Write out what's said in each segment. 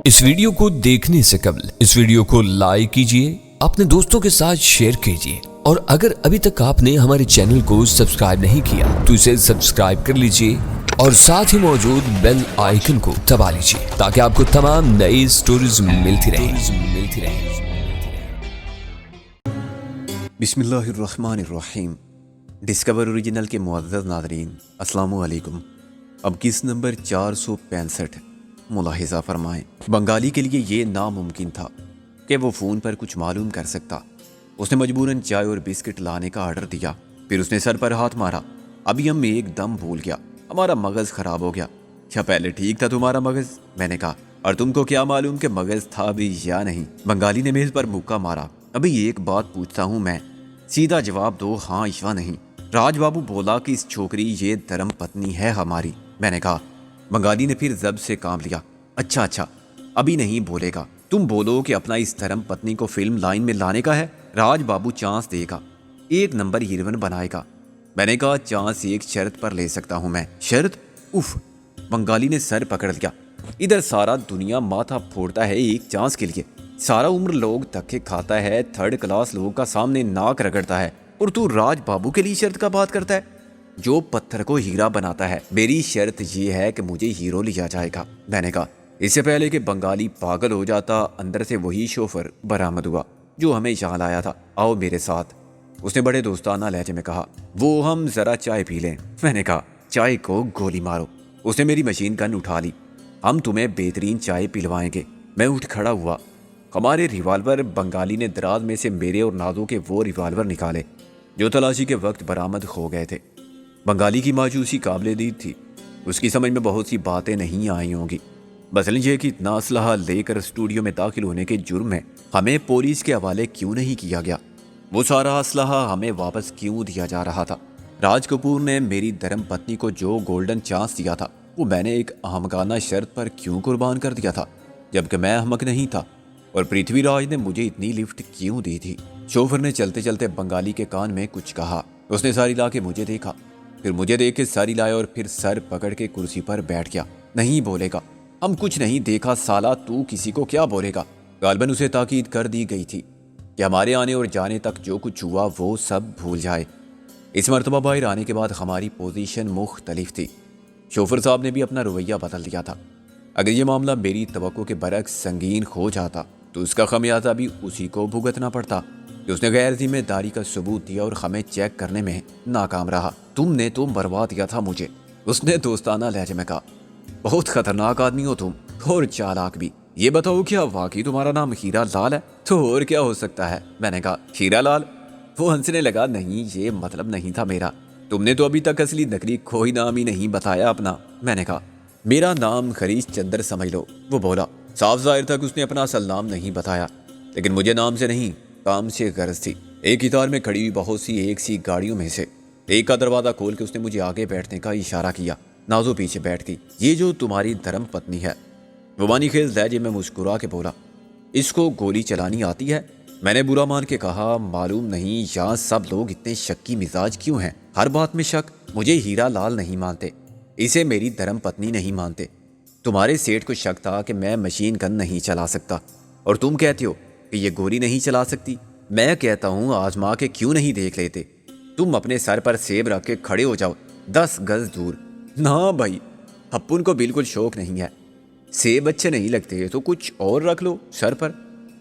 اس video کو دیکھنے سے قبل اس ویڈیو کو لائک کیجئے، اپنے دوستوں کے ساتھ شیئر کیجئے، اور اگر ابھی تک آپ نے ہمارے چینل کو سبسکرائب نہیں کیا تو اسے سبسکرائب کر لیجئے اور ساتھ ہی موجود بیل آئیکن کو دبا لیجئے تاکہ آپ کو تمام نئی سٹوریز ملتی رہیں۔ بسم اللہ الرحمن الرحیم۔ ڈسکور اوریجنل کے معزز ناظرین، السلام علیکم۔ اب کس نمبر 465 ملاحظہ فرمائیں۔ بنگالی کے لیے یہ ناممکن تھا کہ وہ فون پر کچھ معلوم کر سکتا۔ اس نے مجبوراً چائے اور بسکٹ لانے کا آرڈر دیا، پھر اس نے سر پر ہاتھ مارا۔ ابھی ہم ایک دم بھول گیا، ہمارا مغز خراب ہو گیا۔ کیا پہلے ٹھیک تھا تمہارا مغز؟ میں نے کہا، اور تم کو کیا معلوم کہ مغز تھا بھی یا نہیں؟ بنگالی نے میز پر مکہ مارا۔ ابھی ایک بات پوچھتا ہوں میں، سیدھا جواب دو، ہاں یا نہیں۔ راج بابو بولا کہ اس چھوکری یہ دھرم پتنی ہے ہماری۔ میں نے کہا۔ بنگالی نے پھر زب سے کام لیا۔ اچھا ابھی نہیں بولے گا، تم بولو کہ اپنا اس دھرم پتنی کو فلم لائن میں لانے کا ہے۔ راج بابو چانس دے گا، ایک نمبر ہیروئن بنائے گا۔ میں نے کہا چانس ایک شرط پر لے سکتا ہوں میں۔ شرط؟ اف! بنگالی نے سر پکڑ لیا۔ ادھر سارا دنیا ماتھا پھوڑتا ہے ایک چانس کے لیے، سارا عمر لوگ دھکے کھاتا ہے، تھرڈ کلاس لوگوں کا سامنے ناک رگڑتا ہے، اور تو راج بابو کے لیے شرط کا بات کرتا ہے؟ جو پتھر کو ہیرا بناتا ہے۔ میری شرط یہ ہے کہ مجھے ہیرو لیا جائے گا۔ میں نے کہا اس سے پہلے کہ بنگالی پاگل ہو جاتا، اندر سے وہی شوفر برآمد ہوا جو ہمیں یہاں لایا تھا۔ آؤ میرے ساتھ، اس نے بڑے دوستانہ لہجے میں کہا۔ وہ ہم ذرا چائے پی لیں۔ میں نے کہا چائے کو گولی مارو۔ اس نے میری مشین گن اٹھا لی۔ ہم تمہیں بہترین چائے پلوائیں گے۔ میں اٹھ کھڑا ہوا۔ ہمارے ریوالور، بنگالی نے دراز میں سے میرے اور نازو کے وہ ریوالور نکالے جو تلاشی کے وقت برآمد ہو گئے تھے۔ بنگالی کی مایوسی قابل دید تھی، اس کی سمجھ میں بہت سی باتیں نہیں آئی ہوں گی، مثلا یہ کہ اتنا اسلحہ لے کر اسٹوڈیو میں داخل ہونے کے جرم میں ہمیں پولیس کے حوالے کیوں نہیں کیا گیا؟ وہ سارا اسلحہ ہمیں واپس کیوں دیا جا رہا تھا؟ راج کپور نے میری دھرم پتنی کو جو گولڈن چانس دیا تھا وہ میں نے ایک احمقانہ شرط پر کیوں قربان کر دیا تھا، جبکہ میں احمق نہیں تھا؟ اور پرتھوی راج نے مجھے اتنی لفٹ کیوں دی تھی؟ شوفر نے چلتے چلتے بنگالی کے کان میں کچھ کہا۔ اس نے ساری لا کے مجھے دیکھا، پھر مجھے دیکھ کے ساری لائے اور پھر سر پکڑ کے کرسی پر بیٹھ گیا۔ نہیں بولے گا، ہم کچھ نہیں دیکھا سالا، تو کسی کو کیا بولے گا؟ غالباً اسے تاکید کر دی گئی تھی کہ ہمارے آنے اور جانے تک جو کچھ ہوا وہ سب بھول جائے۔ اس مرتبہ باہر آنے کے بعد ہماری پوزیشن مختلف تھی۔ شوفر صاحب نے بھی اپنا رویہ بدل دیا تھا۔ اگر یہ معاملہ میری توقع کے برعکس سنگین ہو جاتا تو اس کا خمیازہ بھی اسی کو بھگتنا پڑتا کہ اس نے غیر ذمہ داری کا ثبوت دیا اور ہمیں چیک کرنے میں ناکام رہا۔ تم نے تو مروا دیا تھا مجھے، اس نے دوستانہ لہجے میں کہا۔ بہت خطرناک آدمی ہو تم، اور چالاک بھی۔ یہ بتاؤ کیا واقعی تمہارا نام ہیرا لال ہے؟ تو اور کیا ہو سکتا ہے؟ میں نے کہا ہیرا لال؟ وہ ہنسنے لگا۔ نہیں، یہ مطلب نہیں تھا میرا، تم نے تو ابھی تک اصلی نقلی کوئی نام ہی نہیں بتایا اپنا۔ میں نے کہا میرا نام ہریش چندر سمجھ لو۔ وہ بولا۔ صاف ظاہر تک اس نے اپنا اصل نام نہیں بتایا، لیکن مجھے نام سے نہیں کام سے غرض تھی۔ ایک قطار میں کھڑی ہوئی بہت سی ایک سی گاڑیوں میں سے ایک کا دروازہ کھول کے اس نے مجھے آگے بیٹھنے کا اشارہ کیا۔ نازو پیچھے بیٹھ گئی۔ یہ جو تمہاری دھرم پتنی ہے، وہ مانی خیز لہجے میں مسکرا کے بولا، اس کو گولی چلانی آتی ہے؟ میں نے برا مان کے کہا معلوم نہیں یہاں سب لوگ اتنے شکی مزاج کیوں ہیں، ہر بات میں شک۔ مجھے ہیرا لال نہیں مانتے، اسے میری دھرم پتنی نہیں مانتے۔ تمہارے سیٹ کو شک تھا کہ میں مشین گن نہیں چلا سکتا، اور تم کہتے ہو کہ یہ گولی نہیں چلا سکتی۔ میں کہتا ہوں آزما کے کیوں نہیں دیکھ لیتے؟ تم اپنے سر پر سیب رکھ کے کھڑے ہو جاؤ 10 گز دور۔ نہ بھائی، ہپن کو بالکل شوق نہیں ہے، سیب اچھے نہیں لگتے تو کچھ اور رکھ لو سر پر،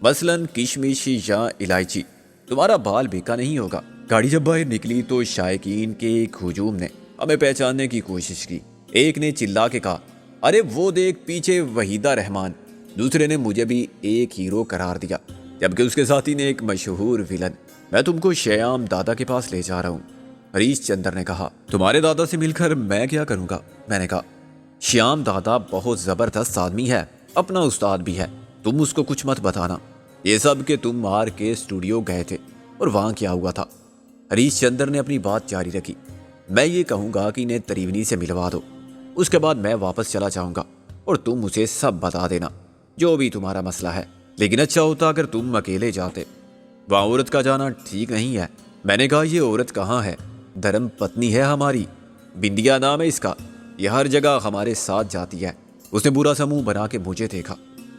مثلاً کشمش یا الائچی، تمہارا بال بیکا نہیں ہوگا۔ گاڑی جب باہر نکلی تو شائقین کے ایک ہجوم نے ہمیں پہچاننے کی کوشش کی۔ ایک نے چلا کے کہا، ارے وہ دیکھ پیچھے وحیدہ رحمان۔ دوسرے نے مجھے بھی ایک ہیرو قرار دیا، جبکہ اس کے ساتھی نے ایک مشہور ویلن۔ میں تم کو شیام دادا کے پاس لے جا رہا ہوں، ہریش چندر نے کہا۔ تمہارے دادا سے مل کر میں کیا کروں گا؟ میں نے کہا شیام دادا بہت زبردست آدمی ہے، اپنا استاد بھی ہے، تم اس کو کچھ مت بتانا۔ یہ سب کہ تم آر کے اسٹوڈیو گئے تھے اور وہاں کیا ہوا تھا؟ ہریش چندر نے اپنی بات جاری رکھی۔ میں یہ کہوں گا کہ انہیں تریونی سے ملوا دو، اس کے بعد میں واپس چلا جاؤں گا اور تم اسے سب بتا دینا جو بھی تمہارا مسئلہ ہے۔ لیکن اچھا ہوتا اگر تم اکیلے جاتے، وہاں عورت کا جانا ٹھیک نہیں ہے۔ میں نے کہا یہ عورت کہاں ہے؟ دھرم پتنی ہے ہماری، بندیا نام ہے اس کا، یہ ہر جگہ ہمارے ساتھ جاتی ہے۔ اس نے برا سا منہ بنا کے مجھے دیکھا۔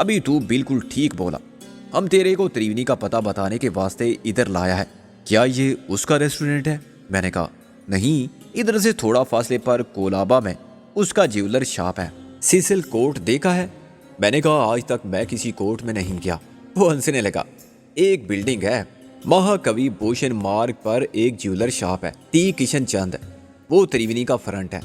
ابھی تو بالکل ٹھیک بولا، ہم تیرے کو تریونی کا پتہ بتانے کے واسطے ادھر لایا ہے، کیا یہ اس کا ریسٹورنٹ ہے؟ میں نے کہا نہیں، ادھر سے تھوڑا فاصلے پر کولابا میں اس کا جیولر شاپ ہے۔ سیسل کوٹ دیکھا ہے؟ میں نے کہا آج تک میں کسی کوٹ میں نہیں گیا۔ وہ ہنسنے لگا، ایک بلڈنگ ہے مہا کوی بھوشن مارگ پر، ایک جیولر شاپ ہے، ٹی کشن چند، وہ تریونی کا فرنٹ ہے۔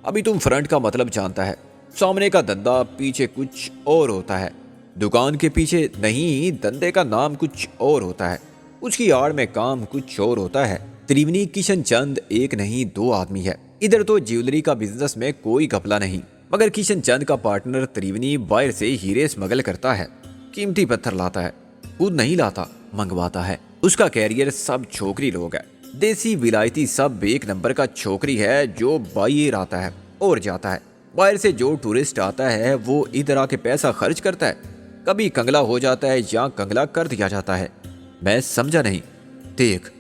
ابھی تم فرنٹ کا مطلب جانتا ہے، سامنے کا دندا پیچھے کچھ اور ہوتا ہے، دکان کے پیچھے نہیں، دندے کا نام کچھ اور ہوتا ہے، اس کی آڑ میں کام کچھ اور ہوتا ہے۔ تریونی کشن چند ایک نہیں 2 آدمی ہے، ادھر تو جیولری کا بزنس میں کوئی گھپلا نہیں، مگر کشن چند کا پارٹنر تریونی باہر سے ہیرے اسمگل کرتا ہے، قیمتی پتھر لاتا ہے، خود نہیں لاتا، منگواتا ہے۔ اس کا کیریئر سب چھوکری لوگ ہے، دیسی ولایتی، سب ایک نمبر کا چھوکری ہے جو باہر آتا ہے اور جاتا ہے۔ باہر سے جو ٹورسٹ آتا ہے وہ ادھر آ کے پیسہ خرچ کرتا ہے، کبھی کنگلا ہو جاتا ہے یا کنگلا کر دیا جاتا ہے۔ میں سمجھا نہیں۔ دیکھ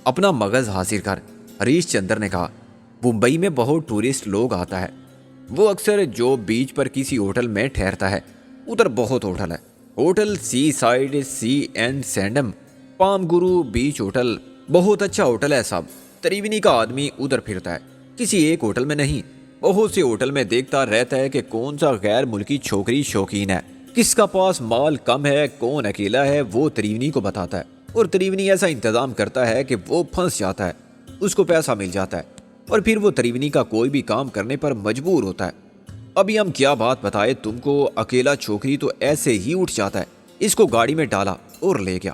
اپنا مغز حاضر کر، ہریش چندر نے کہا۔ ممبئی میں بہت ٹورسٹ لوگ آتا ہے، وہ اکثر جو بیچ پر کسی ہوٹل میں ٹھہرتا ہے، ادھر بہت ہوٹل ہے، hotel sea side, sea and sand, palm grove beach hotel, بہت اچھا ہوٹل ہے صاحب۔ تریونی کا آدمی ادھر پھرتا ہے، کسی ایک ہوٹل میں نہیں، بہت سے ہوٹل میں دیکھتا رہتا ہے کہ کون سا غیر ملکی چھوکری شوقین ہے، کس کا پاس مال کم ہے، کون اکیلا ہے، وہ تریونی کو بتاتا ہے، اور تریونی ایسا انتظام کرتا ہے کہ وہ پھنس جاتا ہے، اس کو پیسہ مل جاتا ہے، اور پھر وہ تریونی کا کوئی بھی کام کرنے پر مجبور ہوتا ہے۔ ابھی ہم کیا بات بتائے تم کو، اکیلا چھوکری تو ایسے ہی اٹھ جاتا ہے، اس کو گاڑی میں ڈالا اور لے گیا،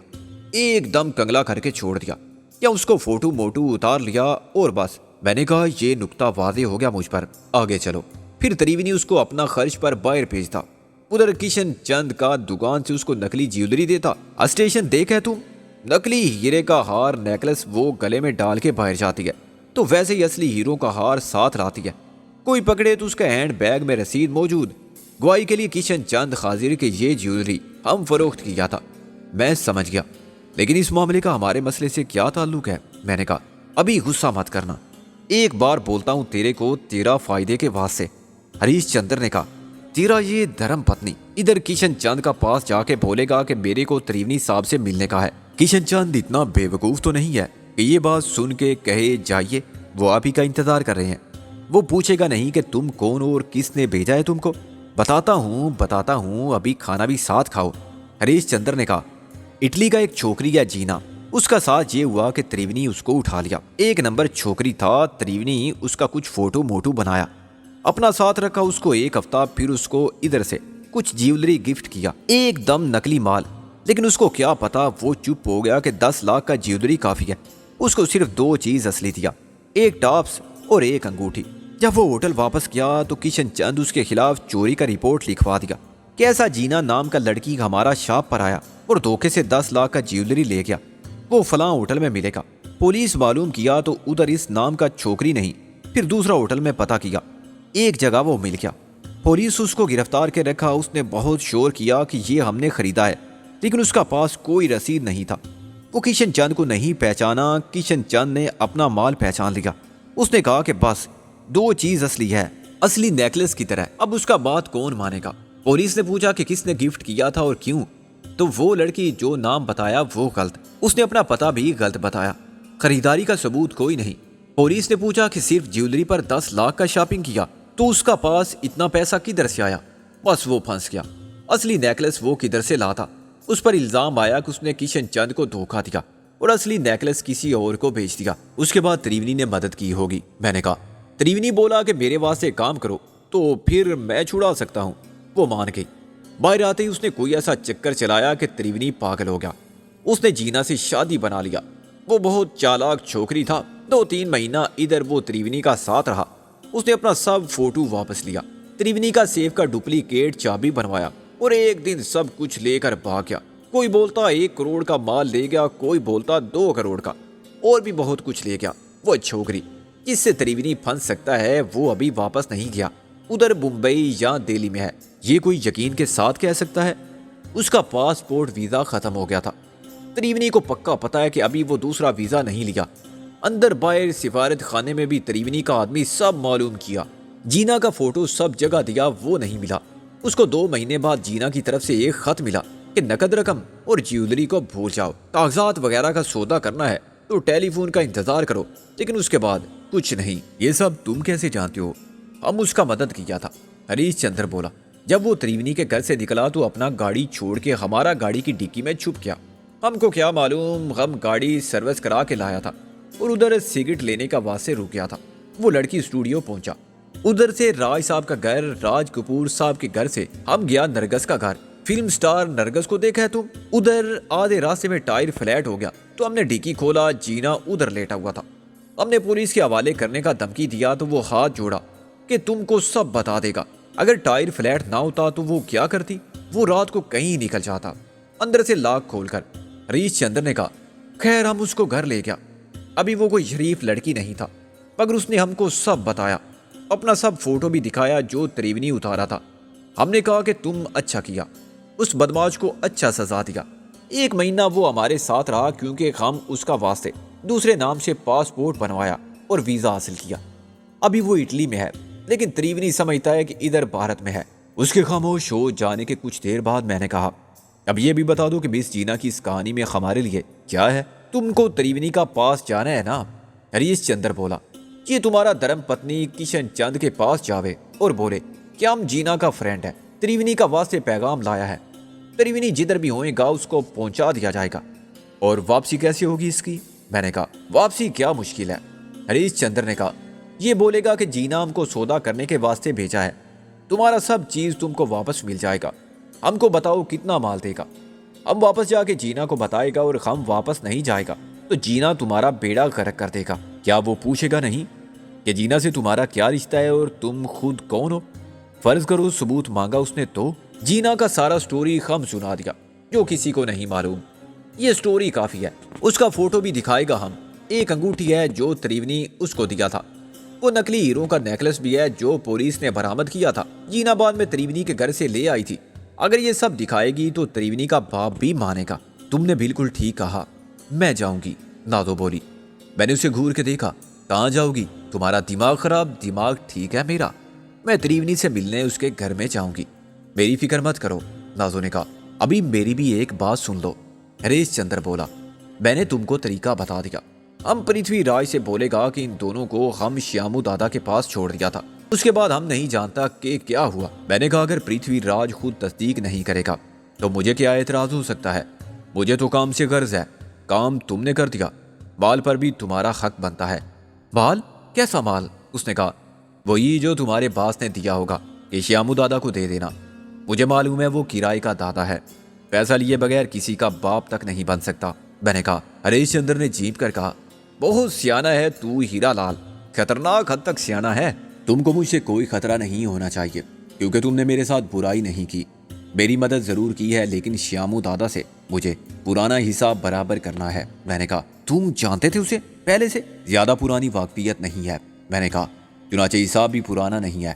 ایک دم کنگلا کر کے چھوڑ دیا، یا اس کو فوٹو موٹو اتار لیا اور بس۔ میں نے کہا یہ نکتہ واضح ہو گیا مجھ پر، آگے چلو۔ پھر تریونی اس کو اپنا خرچ پر باہر بھیجتا، ادھر کشن چند کا دکان سے اس کو نقلی جیولری دیتا۔ اسٹیشن دیکھا ہے تم، نقلی ہیرے کا ہار نیکلس وہ گلے میں ڈال کے باہر جاتی ہے، تو ویسے ہی اصلی ہیرو کا ہار ساتھ لاتی ہے، کوئی پکڑے تو اس کا ہینڈ بیگ میں رسید موجود، گواہی کے لیے کشن چند حاضر کہ یہ جیولری ہم فروخت کیا تھا۔ میں سمجھ گیا، لیکن اس معاملے کا ہمارے مسئلے سے کیا تعلق ہے؟ میں نے کہا ابھی غصہ مت کرنا، ایک بار بولتا ہوں تیرے کو، تیرا فائدے کے واسطے۔ ہریش چندر نے کہا تیرا یہ دھرم پتنی ادھر کشن چند کا پاس جا کے بولے گا کہ میرے کو تریونی صاحب سے ملنے کا ہے۔ کشن چند اتنا بے وقوف تو نہیں ہے کہ یہ بات سن کے کہے جائیے وہ آپ ہی کا انتظار کر رہے ہیں، وہ پوچھے گا نہیں کہ تم کون ہو اور کس نے بھیجا ہے تم کو۔ بتاتا ہوں، ابھی کھانا بھی ساتھ کھاؤ۔ ہریش چندر نے کہا اٹلی کا ایک چھوکری ہے جینا، اس کا ساتھ یہ ہوا کہ تریونی اس کو اٹھا لیا، ایک نمبر چھوکری تھا، تریونی اس کا کچھ فوٹو موٹو بنایا، اپنا ساتھ رکھا اس کو ایک ہفتہ، پھر اس کو ادھر سے کچھ جیولری گفٹ کیا، ایک دم نقلی مال، لیکن اس کو کیا پتا، وہ چپ ہو گیا کہ 10 لاکھ کا جیولری کافی ہے، اس کو صرف 2 چیز اصلی دیا، ایک ٹاپس اور ایک انگوٹھی۔ جب وہ ہوٹل واپس گیا تو کشن چند اس کے خلاف چوری کا رپورٹ لکھوا دیا، کیسا جینا نام کا لڑکی ہمارا شاپ پر آیا اور دھوکے سے 10 لاکھ کا جیولری لے گیا، وہ فلاں ہوٹل میں ملے گا۔ پولیس معلوم کیا تو ادھر اس نام کا چھوکری نہیں، پھر دوسرا ہوٹل میں پتہ کیا، ایک جگہ وہ مل گیا، پولیس اس کو گرفتار کے رکھا، اس نے بہت شور کیا کہ یہ ہم نے خریدا ہے، لیکن اس کا پاس کوئی رسید نہیں تھا، وہ کشن چند کو نہیں پہچانا، کشن چند نے اپنا مال پہچان لیا، اس نے کہا کہ بس 2 چیز اصلی ہے، اصلی نیکلس کی طرح، اب اس کا بات کون مانے گا؟ پولیس نے پوچھا کہ کس نے گفٹ کیا تھا اور کیوں، تو وہ لڑکی جو نام بتایا وہ غلط، اس نے اپنا پتہ بھی غلط بتایا، خریداری کا ثبوت کوئی نہیں۔ پولیس نے پوچھا کہ صرف جیولری پر 10 لاکھ کا شاپنگ کیا، تو اس کا پاس اتنا پیسہ کدھر سے آیا؟ بس وہ پھنس گیا، اصلی نیکلس وہ کدھر سے لاتا؟ اس پر الزام آیا کہ اس نے کشن چند کو دھوکہ دیا اور اصلی نیکلس کسی اور کو بیچ دیا، اس کے بعد تریونی نے مدد کی ہوگی۔ میں نے کہا تریونی بولا کہ میرے واسطے کام کرو تو پھر میں چھڑا سکتا ہوں، وہ مان گئی۔ باہر آتے ہی اس نے کوئی ایسا چکر چلایا کہ تریونی پاگل ہو گیا، اس نے جینا سے شادی بنا لیا، وہ بہت چالاک چھوکری تھا، 2-3 مہینہ ادھر وہ تریونی کا ساتھ رہا، اس نے اپنا سب فوٹو واپس لیا، تریونی کا سیف کا ڈپلیکیٹ چابی بنوایا اور ایک دن سب کچھ لے کر بھاگ گیا، کوئی بولتا 1 کروڑ کا مال لے گیا، کوئی بولتا 2 کروڑ کا، اور بھی بہت کچھ لے گیا۔ وہ چھوکری جس سے تریونی پھنس سکتا ہے وہ ابھی واپس نہیں گیا، ادھر ممبئی یا دہلی میں ہے، یہ کوئی یقین کے ساتھ کہہ سکتا ہے؟ اس کا پاسپورٹ ویزا ختم ہو گیا تھا، تریونی کو پکا پتا ہے کہ ابھی وہ دوسرا ویزا نہیں لیا، اندر باہر سفارت خانے میں بھی تریونی کا آدمی سب معلوم کیا، جینا کا فوٹو سب جگہ دیا، وہ نہیں ملا، اس کو 2 مہینے بعد جینا کی طرف سے ایک خط ملا کہ نقد رقم اور جیولری کو بھول جاؤ، کاغذات وغیرہ کا سودا کرنا ہے تو ٹیلی فون کا انتظار کرو، لیکن اس کے بعد کچھ نہیں۔ یہ سب تم کیسے جانتے ہو؟ ہم اس کا مدد کیا تھا، ہریش چندر بولا۔ جب وہ تریونی کے گھر سے نکلا تو اپنا گاڑی چھوڑ کے ہمارا گاڑی کی ڈکی میں چھپ گیا۔ ہم کو کیا معلوم، ہم گاڑی سروس کرا کے لایا تھا اور ادھر سگریٹ لینے کا واسطے رک گیا تھا۔ وہ لڑکی اسٹوڈیو پہنچا، ادھر سے راج صاحب کا گھر، راج کپور صاحب کے گھر سے ہم گیا نرگس کا گھر۔ فلم سٹار نرگس کو دیکھا ہے تم؟ ادھر آدھے راستے میں ٹائر فلیٹ ہو گیا تو ہم نے ڈکی کھولا، جینا ادھر لیٹا ہوا تھا۔ ہم نے پولیس کے حوالے کرنے کا دھمکی دیا تو وہ ہاتھ جوڑا کہ تم کو سب بتا دے گا۔ اگر ٹائر فلیٹ نہ ہوتا تو وہ کیا کرتی؟ وہ رات کو کہیں نکل جاتا اندر سے لاک کھول کر۔ ہریش چندر نے کہا خیر ہم اس کو گھر لے گیا۔ ابھی وہ کوئی شریف لڑکی نہیں تھا، مگر اس نے ہم کو سب بتایا، اپنا سب فوٹو بھی دکھایا جو تریونی اتارا تھا۔ ہم نے کہا کہ تم اچھا کیا، اس بدماش کو اچھا سزا دیا۔ 1 مہینہ وہ ہمارے ساتھ رہا کیونکہ ہم اس کا واسطے دوسرے نام سے پاسپورٹ بنوایا اور ویزا حاصل کیا۔ ابھی وہ اٹلی میں ہے، لیکن تریونی سمجھتا ہے کہ ادھر بھارت میں ہے۔ اس کے خاموش ہو جانے کے کچھ دیر بعد میں نے کہا اب یہ بھی بتا دو کہ مس جینا کی اس کہانی میں ہمارے لیے کیا ہے؟ تم کو تریونی کا پاس جانا ہے نا؟ ہریش چندر بولا یہ تمہارا دھرم پتنی کشن چند کے پاس جاوے اور بولے کہ ہم جینا کا فرینڈ ہے، تریونی کا واسطے پیغام لایا ہے، تریونی جدھر بھی ہوئے گا اس کو پہنچا دیا جائے گا۔ اور واپسی کیسے ہوگی اس کی؟ میں نے کہا واپسی کیا مشکل ہے۔ ہریش چندر نے کہا یہ بولے گا کہ جینا ہم کو سودا کرنے کے واسطے بھیجا ہے، تمہارا سب چیز تم کو واپس مل جائے گا، ہم کو بتاؤ کتنا مال دے گا۔ ہم واپس جا کے جینا کو بتائے گا اور ہم واپس نہیں جائے گا تو جینا تمہارا بیڑا غرق کر دے گا۔ کیا وہ پوچھے گا نہیں کہ جینا سے تمہارا کیا رشتہ ہے اور تم خود کون ہو؟ فرض کرو ثبوت مانگا اس نے تو جینا کا سارا سٹوری ہم سنا دیا جو کسی کو نہیں معلوم۔ یہ سٹوری کافی ہے، اس کا فوٹو بھی دکھائے گا ہم۔ ایک انگوٹھی ہے جو تریونی اس کو دیا تھا، وہ نکلی ہیروں کا نیکلس بھی ہے جو پولیس نے برآمد کیا تھا، جینا بعد میں تریونی کے گھر سے لے آئی تھی۔ اگر یہ سب دکھائے گی تو تریونی کا باپ بھی مانے گا۔ تم نے بالکل ٹھیک کہا، میں جاؤں گی، نادو بولی۔ میں نے اسے گھور کے دیکھا، کہاں جاؤ گی؟ تمہارا دماغ خراب، دماغ ٹھیک ہے میرا؟ میں تریونی سے ملنے اس کے گھر میں جاؤں گی، میری فکر مت کرو۔ نازو نے کہا ابھی میری بھی ایک بات سن لو۔ ہریش چندر بولا میں نے تم کو طریقہ بتا دیا، ہم پرتھوی راج سے بولے گا کہ ان دونوں کو ہم شیامو دادا کے پاس چھوڑ دیا تھا، اس کے بعد ہم نہیں جانتا کہ کیا ہوا۔ میں نے کہا اگر پرتھوی راج خود تصدیق نہیں کرے گا تو مجھے کیا اعتراض ہو سکتا ہے؟ مجھے تو کام سے غرض ہے، کام تم نے کر دیا، مال پر بھی تمہارا حق بنتا ہے۔ مال؟ کیسا مال؟ اس نے کہا وہی جو تمہارے باس نے دیا ہوگا کہ شیامو دادا کو دے دینا۔ مجھے معلوم ہے وہ کرائے کا دادا ہے، پیسہ لیے بغیر کسی کا باپ تک نہیں بن سکتا۔ میں نے کہا ہریش چندر نے جھینپ کر کہا بہت سیانہ ہے تو ہیرا لال، خطرناک حد تک سیانہ ہے۔ تم کو مجھ سے کوئی خطرہ نہیں ہونا چاہیے کیونکہ تم نے میرے ساتھ برائی نہیں کی، میری مدد ضرور کی ہے، لیکن شیامو دادا سے مجھے پرانا حساب برابر کرنا ہے۔ میں نے کہا تم جانتے تھے اسے پہلے سے؟ زیادہ پرانی واقفیت نہیں ہے۔ میں نے کہا چنانچہ حساب بھی پرانا نہیں ہے،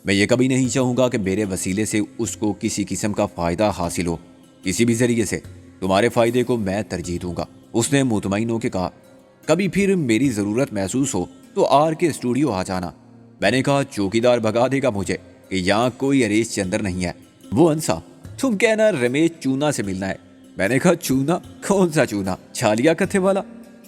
میں یہ کبھی نہیں چاہوں گا کہ میرے وسیلے سے اس کو کسی قسم کا فائدہ حاصل ہو، کسی بھی ذریعے سے تمہارے فائدے کو میں ترجیح دوں گا۔ اس نے مطمئن ہو کے کہا کبھی پھر میری ضرورت محسوس ہو تو آر کے اسٹوڈیو آ جانا۔ میں نے کہا چوکیدار بھگا دے گا مجھے کہ یہاں کوئی ہریش چندر نہیں ہے۔ وہ انسا تم کہنا رمیش چونا سے ملنا ہے۔ میں نے کہا چونا؟ کون سا چونا؟ چھالیا کتھے والا؟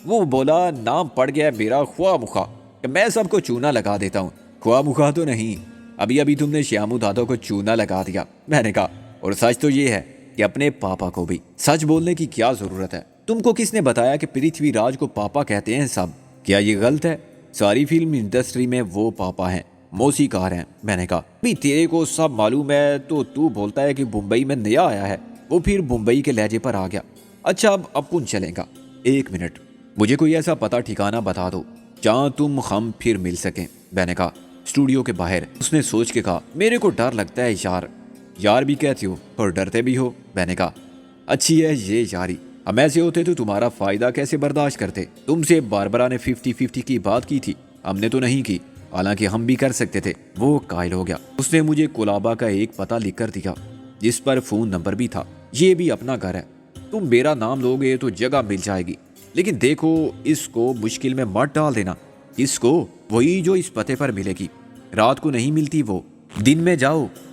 وہ بولا نام پڑ گیا میرا خواہ مخواہ کہ میں سب کو چونا لگا دیتا ہوں۔ خواہ مخواہ تو نہیں، ابھی تم نے شیامو دادا کو چونا لگا دیا۔ میں نے کہا اور سچ تو یہ ہے کہ اپنے پاپا کو بھی سچ بولنے کی کیا ضرورت ہے؟ تم کو کس نے بتایا کہ پرتھوی راج کو پاپا کہتے ہیں سب؟ کیا یہ غلط ہے؟ ساری فلم انڈسٹری میں وہ پاپا ہیں، موسیقار ہیں۔ میں نے کہا بھی تیرے کو سب معلوم ہے تو بولتا ہے کہ ممبئی میں نیا آیا ہے، وہ پھر ممبئی کے لہجے پر آ گیا۔ اچھا اب اپن چلیں گا، 1 منٹ مجھے کوئی ایسا پتہ ٹھکانہ بتا دو جہاں تم ہم پھر مل سکیں۔ میں نے کہا اسٹوڈیو کے باہر۔ اس نے سوچ کے کہا میرے کو ڈر لگتا ہے یار بھی کہتی ہو اور ڈرتے بھی ہو۔ میں نے کہا اچھی ہے یہ یاری، ہم ایسے ہوتے تو تمہارا فائدہ کیسے برداشت کرتے؟ تم سے باربرا نے 50-50 کی بات کی تھی، ہم نے تو نہیں کی، حالانکہ ہم بھی کر سکتے تھے۔ وہ قائل ہو گیا۔ اس نے مجھے کولابا کا ایک پتہ لکھ کر دیا جس پر فون نمبر بھی تھا۔ یہ بھی اپنا گھر ہے، تم میرا نام لوگے تو جگہ مل جائے گی، لیکن دیکھو اس کو مشکل میں مت ڈال دینا۔ اس کو؟ وہی جو اس پتے پر ملے گی، رات کو نہیں ملتی، وہ دن میں جاؤ